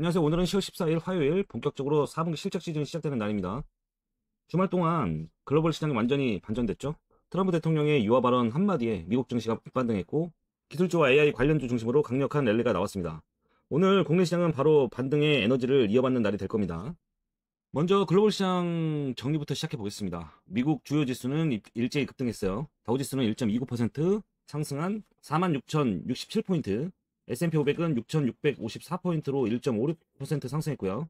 안녕하세요. 오늘은 10월 14일 화요일 본격적으로 4분기 실적 시즌이 시작되는 날입니다. 주말 동안 글로벌 시장이 완전히 반전됐죠. 트럼프 대통령의 유화 발언 한마디에 미국 증시가 급반등했고 기술주와 AI 관련주 중심으로 강력한 랠리가 나왔습니다. 오늘 국내 시장은 바로 반등의 에너지를 이어받는 날이 될 겁니다. 먼저 글로벌 시장 정리부터 시작해 보겠습니다. 미국 주요 지수는 일제히 급등했어요. 다우지수는 1.29% 상승한 46,067포인트, S&P 500은 6,654포인트로 1.56% 상승했고요.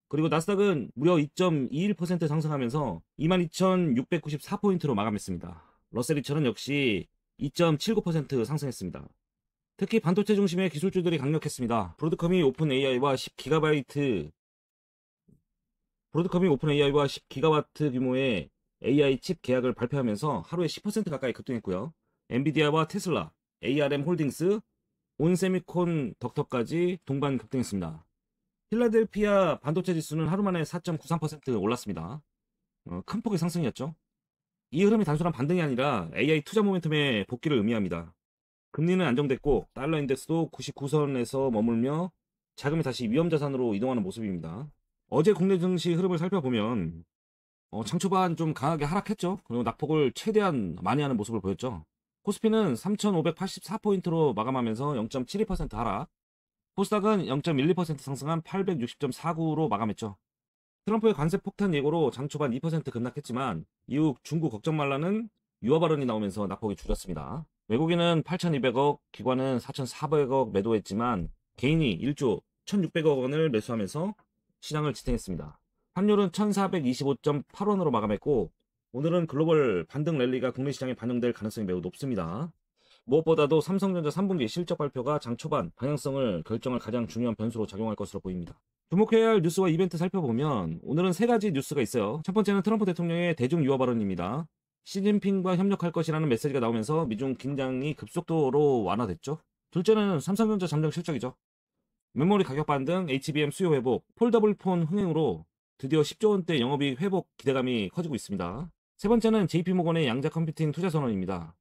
그리고 나스닥은 무려 2.21% 상승하면서 22,694포인트로 마감했습니다. 러셀 2000은 역시 2.79% 상승했습니다. 특히 반도체 중심의 기술주들이 강력했습니다. 브로드컴이 오픈 AI와 10기가와트 규모의 AI 칩 계약을 발표하면서 하루에 10% 가까이 급등했고요. 엔비디아와 테슬라, ARM 홀딩스, 온세미콘 덕터까지 동반 급등했습니다. 필라델피아 반도체 지수는 하루 만에 4.93% 올랐습니다. 큰 폭의 상승이었죠. 이 흐름이 단순한 반등이 아니라 AI 투자 모멘텀의 복귀를 의미합니다. 금리는 안정됐고 달러 인덱스도 99선에서 머물며 자금이 다시 위험자산으로 이동하는 모습입니다. 어제 국내 증시 흐름을 살펴보면 장 초반 좀 강하게 하락했죠. 그리고 낙폭을 최대한 많이 하는 모습을 보였죠. 코스피는 3,584포인트로 마감하면서 0.72% 하락, 코스닥은 0.12% 상승한 860.49로 마감했죠. 트럼프의 관세 폭탄 예고로 장 초반 2% 급락했지만 이후 중국 걱정 말라는 유화 발언이 나오면서 낙폭이 줄었습니다. 외국인은 8,200억, 기관은 4,400억 매도했지만 개인이 1조 1,600억 원을 매수하면서 시장을 지탱했습니다. 환율은 1,425.8원으로 마감했고 오늘은 글로벌 반등 랠리가 국내 시장에 반영될 가능성이 매우 높습니다. 무엇보다도 삼성전자 3분기 실적 발표가 장 초반 방향성을 결정할 가장 중요한 변수로 작용할 것으로 보입니다. 주목해야 할 뉴스와 이벤트 살펴보면 오늘은 세 가지 뉴스가 있어요. 첫 번째는 트럼프 대통령의 대중 유화 발언입니다. 시진핑과 협력할 것이라는 메시지가 나오면서 미중 긴장이 급속도로 완화됐죠. 둘째는 삼성전자 잠정 실적이죠. 메모리 가격 반등, HBM 수요 회복, 폴더블 폰 흥행으로 드디어 10조 원대 영업이익 회복 기대감이 커지고 있습니다. 세 번째는 JP모건의 양자 컴퓨팅 투자 선언입니다.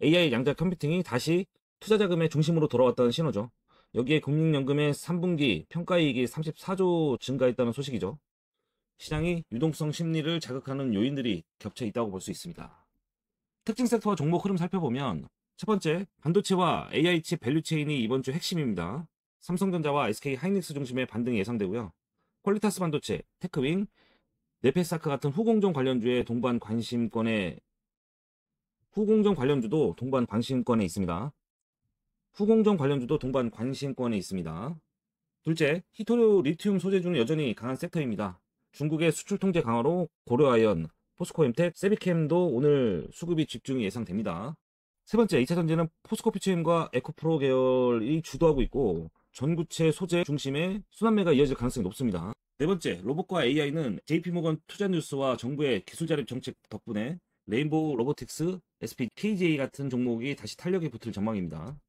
AI 양자 컴퓨팅이 다시 투자 자금의 중심으로 돌아왔다는 신호죠. 여기에 국민연금의 3분기 평가이익이 34조 증가했다는 소식이죠. 시장이 유동성 심리를 자극하는 요인들이 겹쳐 있다고 볼 수 있습니다. 특징 섹터와 종목 흐름 살펴보면 첫 번째, 반도체와 AI 칩 밸류체인이 이번 주 핵심입니다. 삼성전자와 SK 하이닉스 중심의 반등이 예상되고요. 퀄리타스 반도체, 테크윙, 네페사크 같은 후공정 관련주도 동반 관심권에 있습니다. 둘째, 히토류 리튬 소재주는 여전히 강한 섹터입니다. 중국의 수출 통제 강화로 고려아연, 포스코엠텍, 세비캠도 오늘 수급이 집중이 예상됩니다. 세 번째, 2차 전지는 포스코 피치엠과 에코프로 계열이 주도하고 있고 전구체 소재 중심의 순환매가 이어질 가능성이 높습니다. 네 번째, 로봇과 AI는 JP모건 투자 뉴스와 정부의 기술 자립 정책 덕분에 레인보우 로보틱스, SP, KGA 같은 종목이 다시 탄력이 붙을 전망입니다.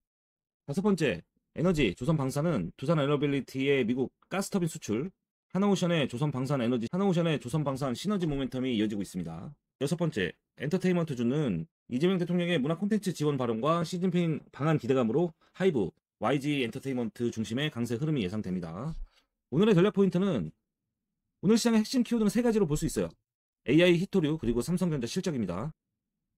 다섯 번째, 에너지, 조선방사는 두산에너빌리티의 미국 가스터빈 수출, 하나오션의 조선방산 시너지 모멘텀이 이어지고 있습니다. 여섯 번째, 엔터테인먼트주는 이재명 대통령의 문화 콘텐츠 지원 발언과 시진핑 방한 기대감으로 하이브, YG 엔터테인먼트 중심의 강세 흐름이 예상됩니다. 오늘의 전략 포인트는 오늘 시장의 핵심 키워드는 세 가지로 볼 수 있어요. AI 히토류 그리고 삼성전자 실적입니다.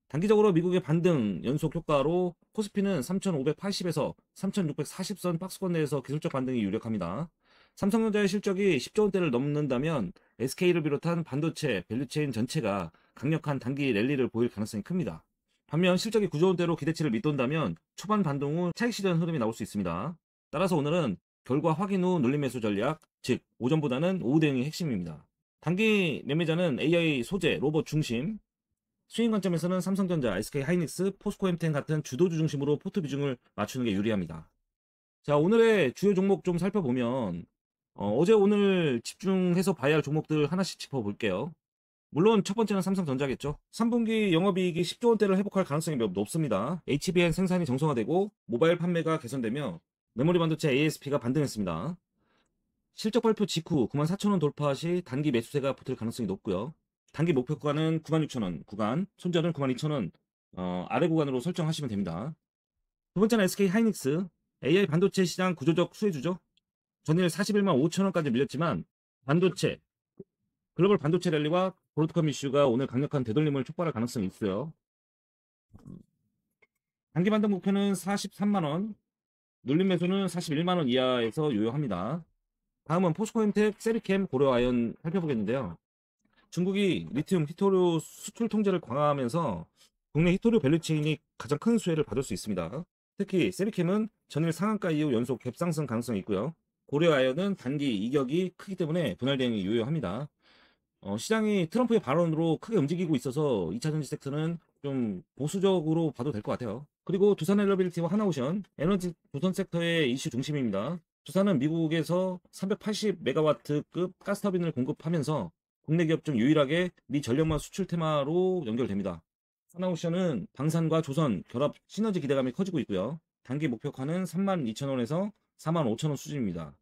단기적으로 미국의 반등 연속 효과로 코스피는 3,580에서 3,640선 박스권 내에서 기술적 반등이 유력합니다. 삼성전자의 실적이 10조 원대를 넘는다면 SK를 비롯한 반도체 밸류체인 전체가 강력한 단기 랠리를 보일 가능성이 큽니다. 반면 실적이 9조 원대로 기대치를 밑돈다면 초반 반동 후 차익 실현 흐름이 나올 수 있습니다. 따라서 오늘은 결과 확인 후 눌림 매수 전략, 즉 오전보다는 오후 대응이 핵심입니다. 단기 매매자는 AI 소재, 로봇 중심, 수익 관점에서는 삼성전자, SK 하이닉스, 포스코엠텐 같은 주도주 중심으로 포트 비중을 맞추는 게 유리합니다. 자, 오늘의 주요 종목 좀 살펴보면 어제 오늘 집중해서 봐야 할 종목들 하나씩 짚어볼게요. 물론 첫 번째는 삼성전자겠죠. 3분기 영업이익이 10조 원대를 회복할 가능성이 매우 높습니다. HBM 생산이 정상화되고 모바일 판매가 개선되며 메모리 반도체 ASP가 반등했습니다. 실적 발표 직후 94,000원 돌파 시 단기 매수세가 붙을 가능성이 높고요. 단기 목표 구간은 96,000원 구간, 손절은 92,000원 아래 구간으로 설정하시면 됩니다. 두 번째는 SK 하이닉스, AI 반도체 시장 구조적 수혜주죠. 전일 41만 5천 원까지 밀렸지만 반도체, 글로벌 반도체 랠리와 브로드컴 이슈가 오늘 강력한 되돌림을 촉발할 가능성이 있어요. 단기 반등 목표는 43만 원, 눌림 매수는 41만 원 이하에서 유효합니다. 다음은 포스코엠텍, 세리캠, 고려아연 살펴보겠는데요. 중국이 리튬 히토류 수출 통제를 강화하면서 국내 히토류 밸류체인이 가장 큰 수혜를 받을 수 있습니다. 특히 세리캠은 전일 상한가 이후 연속 갭상승 가능성이 있고요. 고려아연은 단기 이격이 크기 때문에 분할 대응이 유효합니다. 시장이 트럼프의 발언으로 크게 움직이고 있어서 2차전지 섹터는 좀 보수적으로 봐도 될 것 같아요. 그리고 두산엘러빌리티와 하나오션, 에너지 조선 섹터의 이슈 중심입니다. 두산은 미국에서 380메가와트급 가스터빈을 공급하면서 국내 기업 중 유일하게 미 전력망 수출 테마로 연결됩니다. 하나오션은 방산과 조선 결합 시너지 기대감이 커지고 있고요. 단기 목표가는 32,000원에서 45,000원 수준입니다.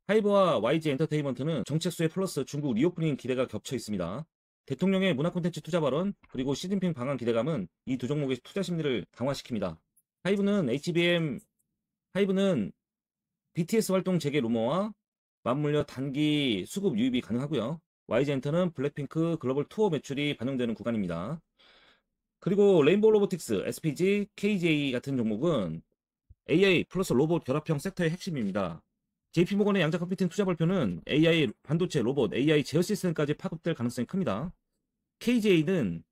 하이브와 YG 엔터테인먼트는 정책 수혜 플러스 중국 리오프닝 기대가 겹쳐 있습니다. 대통령의 문화 콘텐츠 투자 발언 그리고 시진핑 방한 기대감은 이 두 종목의 투자 심리를 강화시킵니다. 하이브는 BTS 활동 재개 루머와 맞물려 단기 수급 유입이 가능하고요. YG 엔터는 블랙핑크 글로벌 투어 매출이 반영되는 구간입니다. 그리고 레인보우 로보틱스, SPG, KJ 같은 종목은 AI 플러스 로봇 결합형 섹터의 핵심입니다. JP모건의 양자 컴퓨팅 투자 발표는 AI 반도체, 로봇, AI 제어 시스템까지 파급될 가능성이 큽니다. KJ는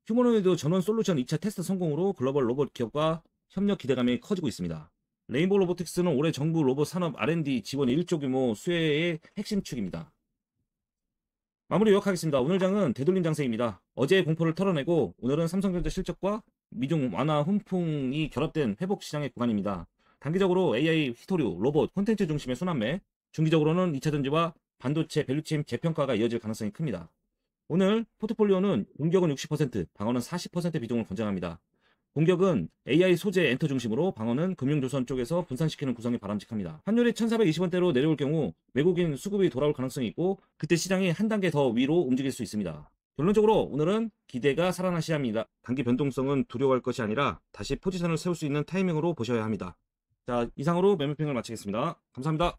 휴머노이드 전원 솔루션 2차 테스트 성공으로 글로벌 로봇 기업과 협력 기대감이 커지고 있습니다. 레인보우 로보틱스는 올해 정부 로봇 산업 R&D 지원 1조 규모 수혜의 핵심 축입니다. 마무리 요약하겠습니다. 오늘 장은 되돌림 장세입니다. 어제의 공포를 털어내고 오늘은 삼성전자 실적과 미중 완화 훈풍이 결합된 회복 시장의 구간입니다. 단기적으로 AI, 히토류, 로봇, 콘텐츠 중심의 순환매, 중기적으로는 2차전지와 반도체 밸류체인 재평가가 이어질 가능성이 큽니다. 오늘 포트폴리오는 공격은 60%, 방어는 40% 비중을 권장합니다. 공격은 AI 소재 엔터 중심으로 방어는 금융조선 쪽에서 분산시키는 구성이 바람직합니다. 환율이 1420원대로 내려올 경우 외국인 수급이 돌아올 가능성이 있고 그때 시장이 한 단계 더 위로 움직일 수 있습니다. 결론적으로 오늘은 기대가 살아난 시장입니다. 단기 변동성은 두려워할 것이 아니라 다시 포지션을 세울 수 있는 타이밍으로 보셔야 합니다. 자, 이상으로 매매핑을 마치겠습니다. 감사합니다.